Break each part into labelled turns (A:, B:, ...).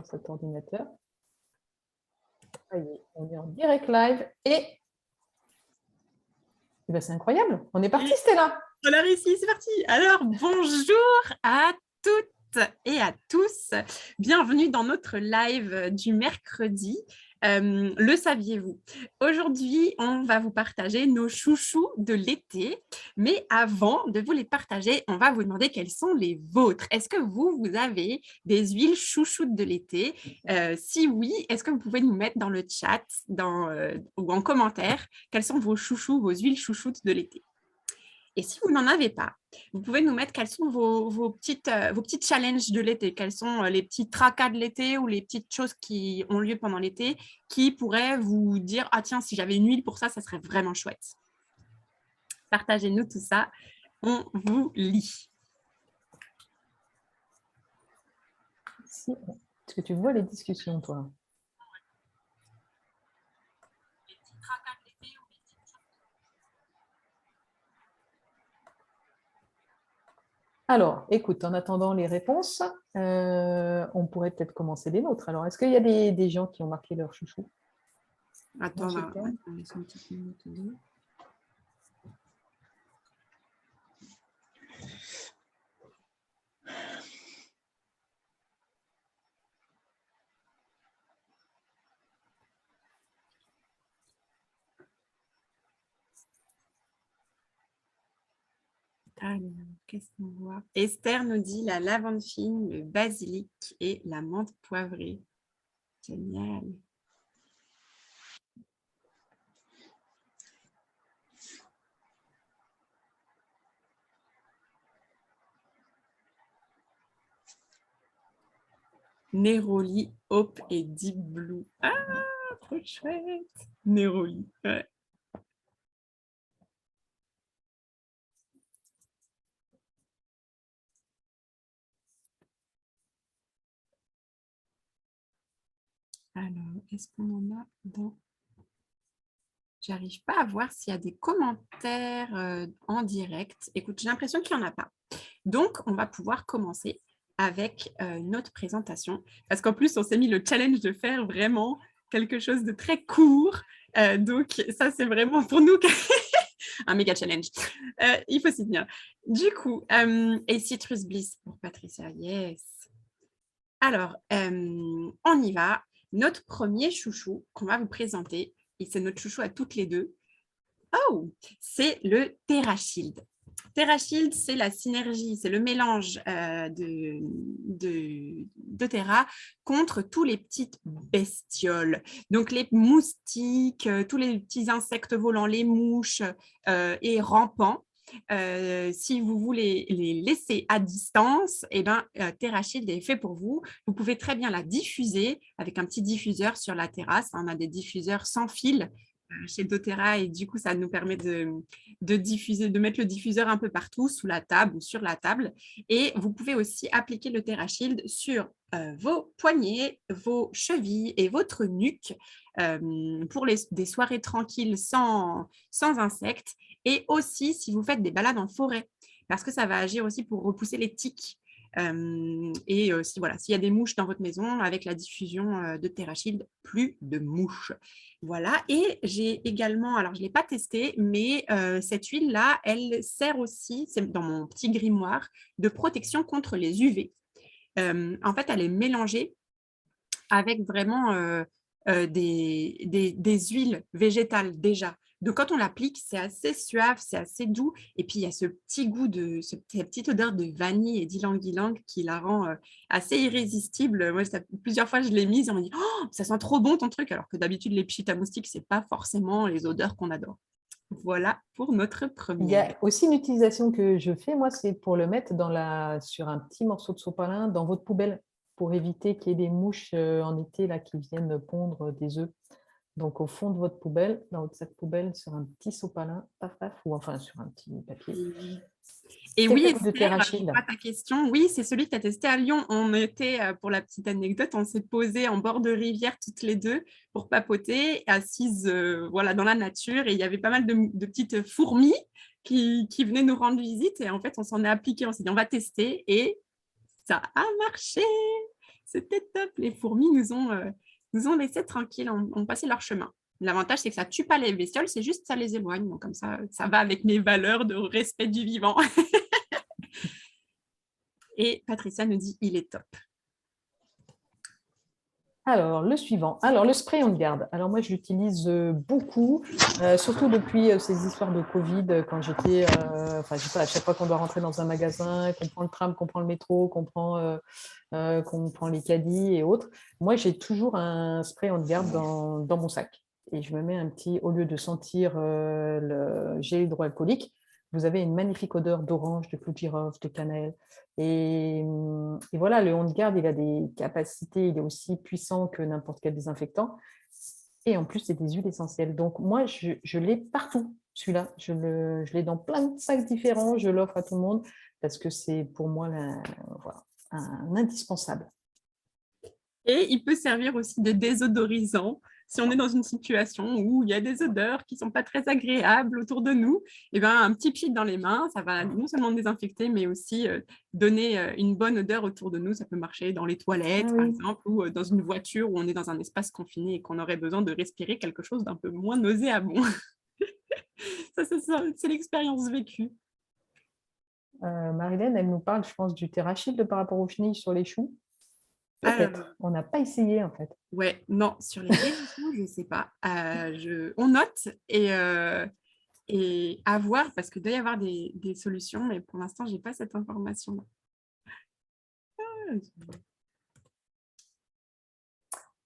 A: cet ordinateur. Ça y est, on est en direct live et ben, c'est incroyable. On est parti, Stella.
B: On a réussi, c'est parti. Alors, bonjour à toutes et à tous. Bienvenue dans notre live du mercredi. Le saviez-vous? Aujourd'hui, on va vous partager nos chouchous de l'été. Mais avant de vous les partager, on va vous demander quels sont les vôtres. Est-ce que vous avez des huiles chouchoutes de l'été? Si oui, est-ce que vous pouvez nous mettre dans le chat ou en commentaire quels sont vos chouchous, vos huiles chouchoutes de l'été? Et si vous n'en avez pas, vous pouvez nous mettre quels sont vos petits challenges de l'été, quels sont les petits tracas de l'été ou les petites choses qui ont lieu pendant l'été qui pourraient vous dire « Ah tiens, si j'avais une huile pour ça, ça serait vraiment chouette. » Partagez-nous tout ça, on vous lit.
A: Est-ce que tu vois les discussions, toi? Alors, écoute, en attendant les réponses, on pourrait peut-être commencer les nôtres. Alors, est-ce qu'il y a des gens qui ont marqué leur chouchou?
B: Attends, laisse une petite minute. Alors, qu'est-ce qu'on voit? Esther nous dit la lavande fine, le basilic et la menthe poivrée. Génial. Neroli, Hope et Deep Blue. Ah, trop chouette. Neroli, ouais. Alors, est-ce qu'on en a dans... J'arrive pas à voir s'il y a des commentaires en direct. Écoute, j'ai l'impression qu'il n'y en a pas. Donc, on va pouvoir commencer avec notre présentation. Parce qu'en plus, on s'est mis le challenge de faire vraiment quelque chose de très court. Donc, ça, c'est vraiment pour nous un méga challenge. Il faut s'y tenir. Du coup, et Citrus Bliss pour Patricia, yes. Alors, on y va. Notre premier chouchou qu'on va vous présenter, et c'est notre chouchou à toutes les deux, c'est le TerraShield. TerraShield, c'est la synergie, c'est le mélange de Terra contre tous les petites bestioles. Donc, les moustiques, tous les petits insectes volants, les mouches et rampants. Si vous voulez les laisser à distance, TerraShield est fait pour vous. Vous pouvez très bien la diffuser avec un petit diffuseur sur la terrasse. On a des diffuseurs sans fil chez doTERRA et du coup, ça nous permet de diffuser, de mettre le diffuseur un peu partout, sous la table ou sur la table. Et vous pouvez aussi appliquer le TerraShield sur vos poignets, vos chevilles et votre nuque pour des soirées tranquilles sans insectes. Et aussi, si vous faites des balades en forêt, parce que ça va agir aussi pour repousser les tiques. S'il y a des mouches dans votre maison, avec la diffusion de TerraShield, plus de mouches. Voilà, et j'ai également, alors je ne l'ai pas testé, mais cette huile-là, elle sert aussi, c'est dans mon petit grimoire, de protection contre les UV. En fait, elle est mélangée avec vraiment des huiles végétales déjà. Donc, quand on l'applique, c'est assez suave, c'est assez doux. Et puis, il y a ce petit goût, cette petite odeur de vanille et d'ylang-ylang qui la rend assez irrésistible. Moi, plusieurs fois, je l'ai mise et on me dit « Oh, ça sent trop bon ton truc !» Alors que d'habitude, les pchit à moustiques, ce n'est pas forcément les odeurs qu'on adore. Voilà pour notre première.
A: Il y a aussi une utilisation que je fais, moi, c'est pour le mettre sur un petit morceau de sopalin dans votre poubelle pour éviter qu'il y ait des mouches en été là, qui viennent pondre des œufs. Donc, au fond de votre poubelle, dans votre sac poubelle, sur un petit sopalin, paf, paf, ou enfin sur un petit papier.
B: Et oui, Esther, pour ta question, oui, c'est celui que tu as testé à Lyon. On était, pour la petite anecdote, on s'est posé en bord de rivière toutes les deux pour papoter, assises voilà, dans la nature. Et il y avait pas mal de petites fourmis qui venaient nous rendre visite. Et en fait, on s'en est appliqué. On s'est dit, on va tester. Et ça a marché. C'était top. Les fourmis nous ont laissés tranquilles, ont passé leur chemin. L'avantage, c'est que ça ne tue pas les bestioles, c'est juste ça les éloigne. Donc, comme ça va avec mes valeurs de respect du vivant. Et Patricia nous dit, il est top.
A: Alors, le suivant. Alors, le spray on garde. Alors, moi, je l'utilise beaucoup, surtout depuis ces histoires de Covid, quand j'étais, enfin, je sais pas, à chaque fois qu'on doit rentrer dans un magasin, qu'on prend le tram, qu'on prend le métro, qu'on prend les caddies et autres. Moi, j'ai toujours un spray on garde dans mon sac. Et je me mets un petit, au lieu de sentir le gel hydroalcoolique, vous avez une magnifique odeur d'orange, de clou de girofle, de cannelle. Et voilà, le On Guard, il a des capacités, il est aussi puissant que n'importe quel désinfectant. Et en plus, c'est des huiles essentielles. Donc, moi, je l'ai partout, celui-là. Je l'ai dans plein de sacs différents. Je l'offre à tout le monde parce que c'est pour moi voilà, un indispensable.
B: Et il peut servir aussi de désodorisant. Si on est dans une situation où il y a des odeurs qui ne sont pas très agréables autour de nous, et ben, un petit pchit dans les mains, ça va non seulement désinfecter, mais aussi donner une bonne odeur autour de nous. Ça peut marcher dans les toilettes, par exemple, ou dans une voiture où on est dans un espace confiné et qu'on aurait besoin de respirer quelque chose d'un peu moins nauséabond. Ça, c'est l'expérience vécue.
A: Marilène, elle nous parle, je pense, du Therachilde par rapport aux chenilles sur les choux. Peut-être. On n'a pas essayé, en fait.
B: Ouais, non, sur les réseaux, je ne sais pas. On note et à voir, parce qu'il doit y avoir des solutions, mais pour l'instant, je n'ai pas cette information-là.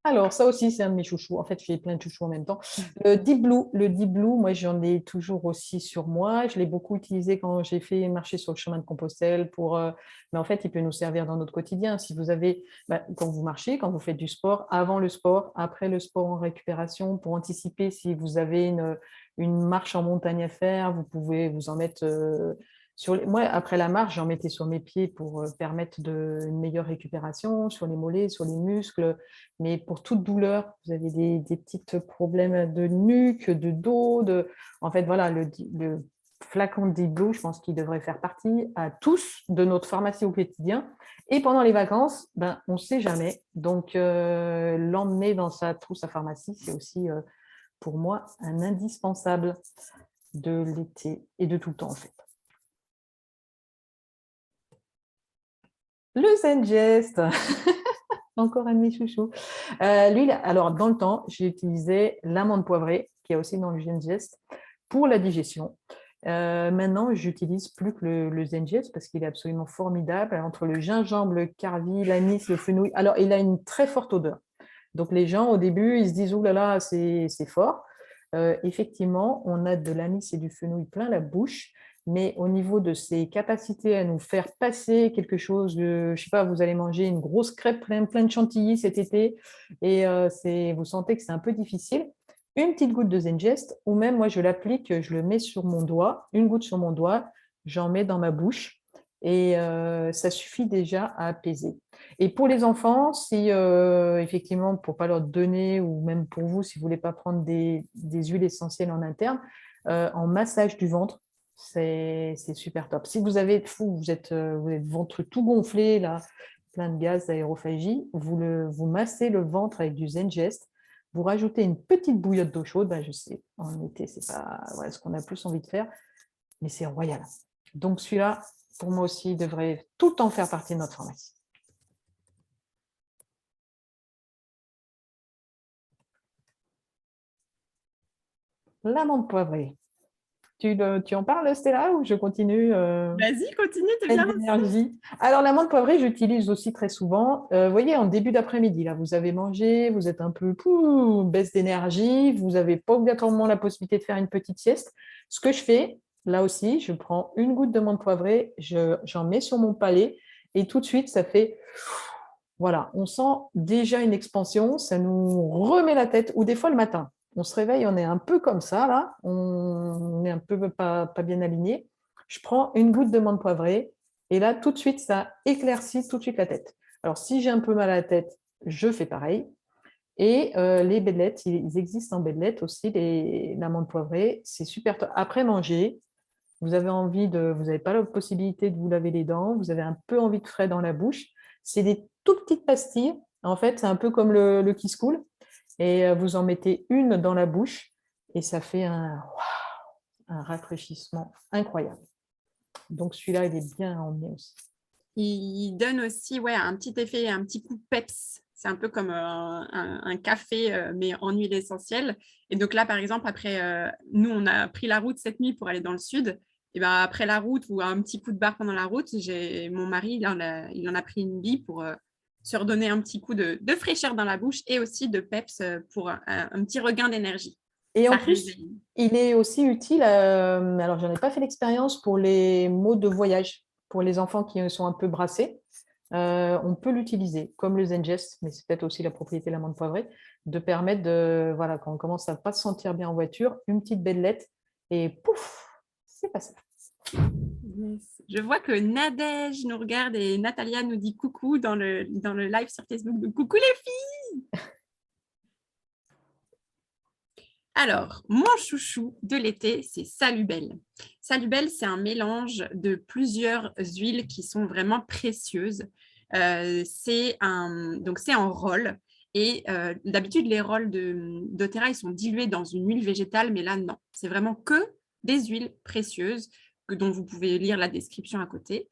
A: Alors, ça aussi, c'est un de mes chouchous. En fait, j'ai plein de chouchous en même temps. Le Deep Blue, moi, j'en ai toujours aussi sur moi. Je l'ai beaucoup utilisé quand j'ai fait marcher sur le chemin de Compostelle. Mais en fait, il peut nous servir dans notre quotidien. Si vous avez, quand vous marchez, quand vous faites du sport, avant le sport, après le sport en récupération, pour anticiper si vous avez une marche en montagne à faire, vous pouvez vous en mettre... Moi, après la marche, j'en mettais sur mes pieds pour permettre une meilleure récupération, sur les mollets, sur les muscles. Mais pour toute douleur, vous avez des petits problèmes de nuque, de dos. En fait, voilà, le flacon de Deep Blue, je pense qu'il devrait faire partie à tous de notre pharmacie au quotidien. Et pendant les vacances, on ne sait jamais. Donc, l'emmener dans sa trousse à pharmacie, c'est aussi, pour moi, un indispensable de l'été et de tout le temps, en fait. Le Zengest, encore un de mes chouchous. Lui, alors dans le temps, j'ai utilisé l'amande poivrée, qui est aussi dans le Zengest, pour la digestion. Maintenant, j'utilise plus que le Zengest parce qu'il est absolument formidable. Entre le gingembre, le carvi, l'anis, le fenouil. Alors, il a une très forte odeur. Donc, les gens, au début, ils se disent « Ouh là là, c'est fort ». Effectivement, on a de l'anis et du fenouil plein la bouche. Mais au niveau de ses capacités à nous faire passer quelque chose, je ne sais pas, vous allez manger une grosse crêpe plein de chantilly cet été et vous sentez que c'est un peu difficile, une petite goutte de Zengest, ou même moi je l'applique, je le mets sur mon doigt, une goutte sur mon doigt, j'en mets dans ma bouche et ça suffit déjà à apaiser. Et pour les enfants, si effectivement, pour ne pas leur donner, ou même pour vous, si vous ne voulez pas prendre des huiles essentielles en interne, en massage du ventre, c'est super top. Si vous êtes ventre tout gonflé, là, plein de gaz d'aérophagie, vous massez le ventre avec du Zengest, vous rajoutez une petite bouillotte d'eau chaude, je sais, en été, c'est pas ce qu'on a plus envie de faire, mais c'est royal. Donc celui-là, pour moi aussi, il devrait tout le temps faire partie de notre pharmacie. L'amande poivrée. Tu en parles, Stella, ou je continue
B: Vas-y, continue, t'es bien
A: d'énergie. Alors, l'amande poivrée, j'utilise aussi très souvent. Vous voyez, en début d'après-midi, là, vous avez mangé, vous êtes un peu baisse d'énergie, vous n'avez pas obligatoirement la possibilité de faire une petite sieste. Ce que je fais, là aussi, je prends une goutte d'amande poivrée, j'en mets sur mon palais et tout de suite, ça fait... Voilà, on sent déjà une expansion, ça nous remet la tête, ou des fois le matin. On se réveille, on est un peu comme ça, là, on est un peu pas bien aligné. Je prends une goutte de menthe poivrée et là, tout de suite, ça éclaircit tout de suite la tête. Alors, si j'ai un peu mal à la tête, je fais pareil. Et les bedelettes, ils existent en bedelettes aussi, l'amande poivrée, c'est super top. Après manger, vous n'avez pas la possibilité de vous laver les dents, vous avez un peu envie de frais dans la bouche, C'est des tout petites pastilles. En fait, c'est un peu comme le Kiss Cool. Et vous en mettez une dans la bouche et ça fait un rafraîchissement incroyable. Donc, celui-là, il est bien emmené aussi.
B: Il donne aussi un petit effet, un petit coup de peps. C'est un peu comme un café, mais en huile essentielle. Et donc là, par exemple, après, nous, on a pris la route cette nuit pour aller dans le sud. Et ben, après la route ou un petit coup de barre pendant la route, mon mari, il en a pris une bille pour se redonner un petit coup de fraîcheur dans la bouche et aussi de peps pour un petit regain d'énergie.
A: Et
B: Ça
A: en plus,
B: réveille.
A: il est aussi utile, alors j'en ai pas fait l'expérience pour les maux de voyage, pour les enfants qui sont un peu brassés. On peut l'utiliser comme le Zengest, mais c'est peut-être aussi la propriété de l'amande poivrée, de permettre de, voilà, quand on commence à pas se sentir bien en voiture, une petite bellette et pouf, c'est passé.
B: Yes. Je vois que Nadège nous regarde et Natalia nous dit coucou dans le live sur Facebook. Donc, coucou les filles! Alors, mon chouchou de l'été, c'est Salubelle. Salubelle, c'est un mélange de plusieurs huiles qui sont vraiment précieuses. C'est en rôle. Et d'habitude, les rôles de doTERRA, ils sont dilués dans une huile végétale, mais là, non. C'est vraiment que des huiles précieuses dont vous pouvez lire la description à côté.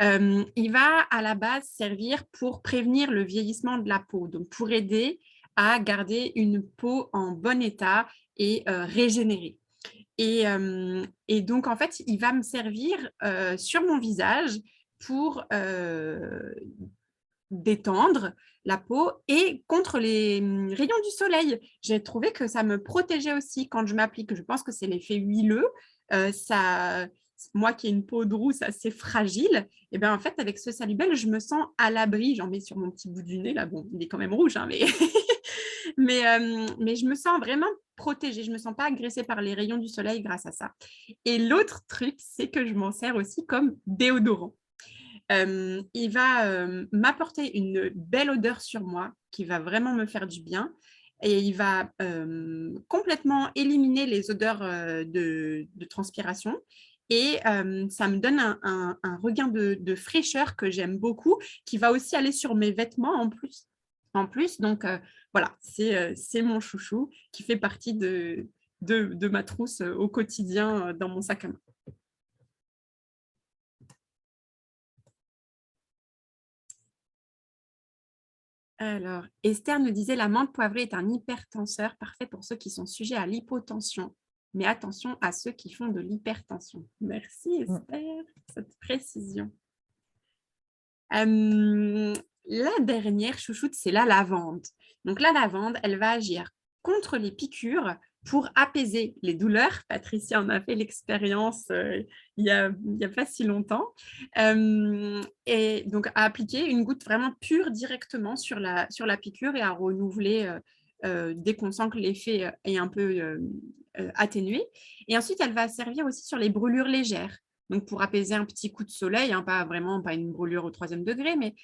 B: Il va à la base servir pour prévenir le vieillissement de la peau, donc pour aider à garder une peau en bon état et régénérer. Et donc, en fait, il va me servir sur mon visage pour détendre la peau et contre les rayons du soleil. J'ai trouvé que ça me protégeait aussi quand je m'applique. Je pense que c'est l'effet huileux. Moi qui ai une peau de rousse assez fragile, et ben en fait, avec ce Salubelle, je me sens à l'abri. J'en mets sur mon petit bout du nez. Là, bon, il est quand même rouge, hein, mais... mais je me sens vraiment protégée. Je ne me sens pas agressée par les rayons du soleil grâce à ça. Et l'autre truc, c'est que je m'en sers aussi comme déodorant. Il va m'apporter une belle odeur sur moi qui va vraiment me faire du bien. Et il va complètement éliminer les odeurs de transpiration. Et ça me donne un regain de fraîcheur que j'aime beaucoup, qui va aussi aller sur mes vêtements en plus. Donc, voilà, c'est mon chouchou qui fait partie de ma trousse au quotidien dans mon sac à main. Alors, Esther nous disait la menthe poivrée est un hypertenseur parfait pour ceux qui sont sujets à l'hypotension. Mais attention à ceux qui font de l'hypertension. Merci Esther pour cette précision. La dernière chouchoute, c'est la lavande. Donc la lavande, elle va agir contre les piqûres pour apaiser les douleurs. Patricia en a fait l'expérience il y a pas si longtemps. Et donc à appliquer une goutte vraiment pure directement sur la piqûre et à renouveler dès qu'on sent que l'effet est un peu atténué. Et ensuite, elle va servir aussi sur les brûlures légères. Donc, pour apaiser un petit coup de soleil, hein, pas une brûlure au 3e degré, mais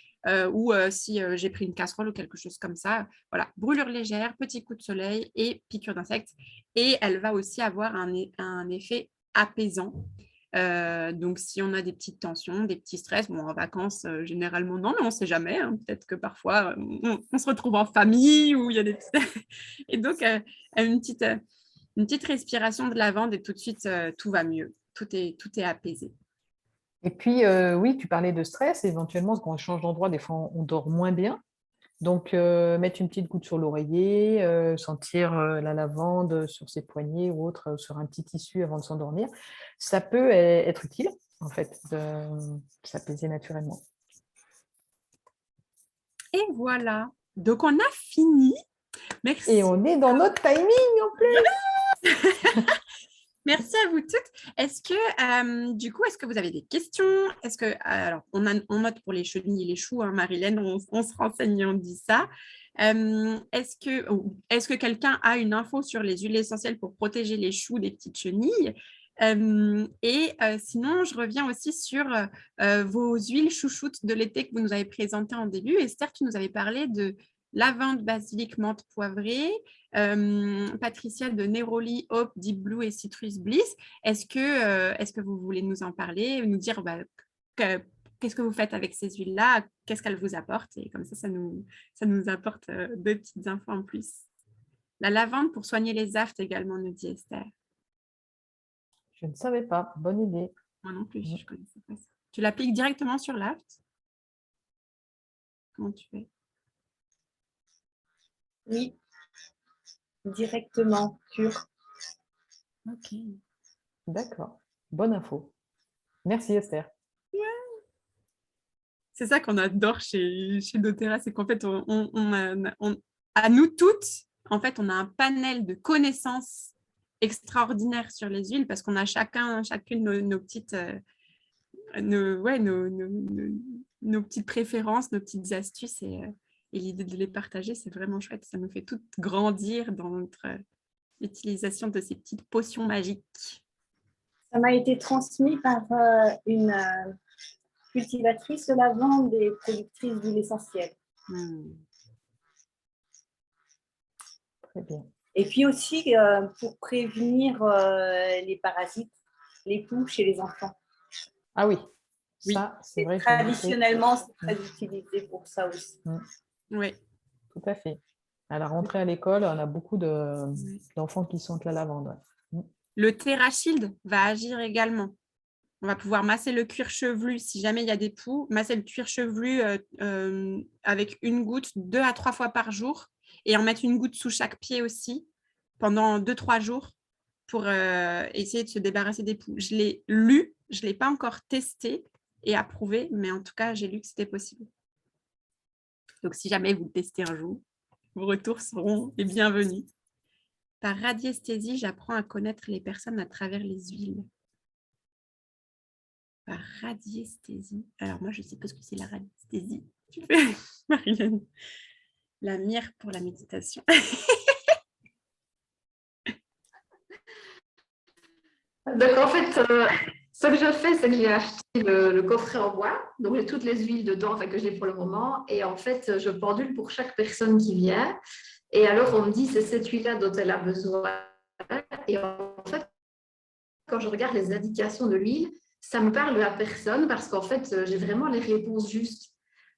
B: si j'ai pris une casserole ou quelque chose comme ça, voilà, brûlure légère, petit coup de soleil et piqûre d'insectes. Et elle va aussi avoir un effet apaisant. Donc, si on a des petites tensions, des petits stress, bon, en vacances, généralement, non, mais on ne sait jamais. Hein, peut-être que parfois, on se retrouve en famille ou il y a des petites... Et donc, une petite respiration de lavande et tout de suite, tout va mieux. Tout est apaisé.
A: Et puis, oui, tu parlais de stress. Éventuellement, quand on change d'endroit, des fois, on dort moins bien. Donc, mettre une petite goutte sur l'oreiller, sentir la lavande sur ses poignets ou autre, sur un petit tissu avant de s'endormir, ça peut être utile, en fait, de s'apaiser naturellement.
B: Et voilà. Donc, on a fini. Merci.
A: Et on est dans notre timing en plus.
B: Merci à vous toutes. Est-ce que, du coup, est-ce que vous avez des questions? Est-ce que, alors, on note pour les chenilles et les choux, hein, Marilène, on se renseigne et on dit ça. Est-ce que quelqu'un a une info sur les huiles essentielles pour protéger les choux des petites chenilles? Sinon, je reviens aussi sur vos huiles chouchoutes de l'été que vous nous avez présentées en début. Esther, tu nous avais parlé de lavande, basilic, menthe poivrée. Patricia de Neroli, Hope, Deep Blue et Citrus Bliss. Est-ce que vous voulez nous en parler, nous dire qu'est-ce que vous faites avec ces huiles-là, qu'est-ce qu'elles vous apportent. Et comme ça nous apporte deux petites infos en plus. La lavande pour soigner les aftes également, nous dit Esther.
A: Je ne savais pas. Bonne idée.
B: Moi non plus, je ne connaissais pas ça. Tu l'appliques directement sur l'aft? Comment tu fais?
C: Oui, directement sur.
B: Ok.
A: D'accord. Bonne info. Merci Esther.
B: C'est ça qu'on adore chez doTERRA, c'est qu'en fait, à nous toutes, en fait, on a un panel de connaissances extraordinaires sur les huiles parce qu'on a chacune nos petites, nos petites préférences, nos petites astuces et l'idée de les partager, c'est vraiment chouette. Ça nous fait toutes grandir dans notre utilisation de ces petites potions magiques.
C: Ça m'a été transmis par une cultivatrice de lavande et productrice d'huile essentielle.
A: Très bien.
C: Et puis aussi pour prévenir les parasites, les poux chez les enfants.
A: Ah oui,
B: Oui.
A: ça, c'est vrai.
C: Traditionnellement, c'est très utilisé pour ça aussi.
B: Oui.
A: Tout à fait. À la rentrée à l'école, on a beaucoup d'enfants qui sentent la lavande.
B: Le TerraShield va agir également. On va pouvoir masser le cuir chevelu si jamais il y a des poux, masser le cuir chevelu avec une goutte 2 à 3 fois par jour et en mettre une goutte sous chaque pied aussi pendant 2-3 jours pour essayer de se débarrasser des poux. Je l'ai lu, je ne l'ai pas encore testé et approuvé, mais en tout cas, j'ai lu que c'était possible. Donc, si jamais vous le testez un jour, vos retours seront les bienvenus. Par radiesthésie, j'apprends à connaître les personnes à travers les huiles. Par radiesthésie. Alors, moi, je ne sais pas ce que c'est la radiesthésie. Tu fais, Marianne? La myrrhe pour la méditation.
D: Donc, en fait, ce que je fais, c'est que j'ai acheté le coffret en bois. Donc, j'ai toutes les huiles dedans que j'ai pour le moment. Et en fait, je pendule pour chaque personne qui vient. Et alors, on me dit, c'est cette huile-là dont elle a besoin. Et en fait, quand je regarde les indications de l'huile, ça me parle de la personne parce qu'en fait, j'ai vraiment les réponses justes.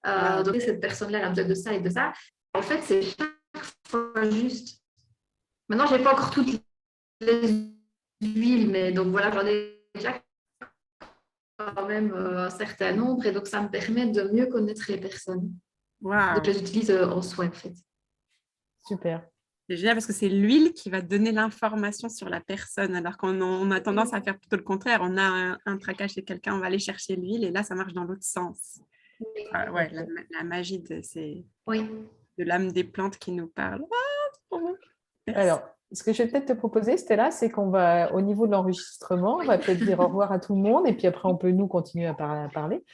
D: Donc, cette personne-là, elle a besoin de ça et de ça. En fait, c'est chaque fois juste. Maintenant, je n'ai pas encore toutes les huiles, mais donc voilà, j'en ai déjà quand même un certain nombre et donc ça me permet de mieux connaître les personnes.
B: Wow.
D: Donc, je les utilise en soins, en fait.
A: Super.
B: C'est génial parce que c'est l'huile qui va donner l'information sur la personne, alors qu'on a tendance à faire plutôt le contraire. On a un traquage chez quelqu'un, on va aller chercher l'huile et là, ça marche dans l'autre sens. Ouais, la magie de l'âme des plantes qui nous parle.
A: Alors, ce que je vais peut-être te proposer, Stella, c'est qu'on va, au niveau de l'enregistrement, on va peut-être dire au revoir à tout le monde et puis après, on peut nous continuer à parler.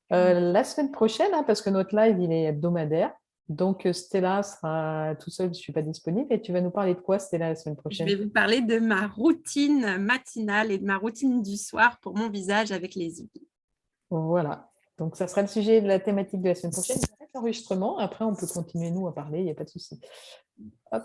A: La semaine prochaine, parce que notre live, il est hebdomadaire. Donc, Stella sera tout seule, je ne suis pas disponible. Et tu vas nous parler de quoi, Stella, la semaine prochaine?
B: Je vais vous parler de ma routine matinale et de ma routine du soir pour mon visage avec les huiles.
A: Voilà. Donc, ça sera le sujet de la thématique de la semaine prochaine. Avec l'enregistrement, après, on peut continuer, nous, à parler, il n'y a pas de souci. Hop.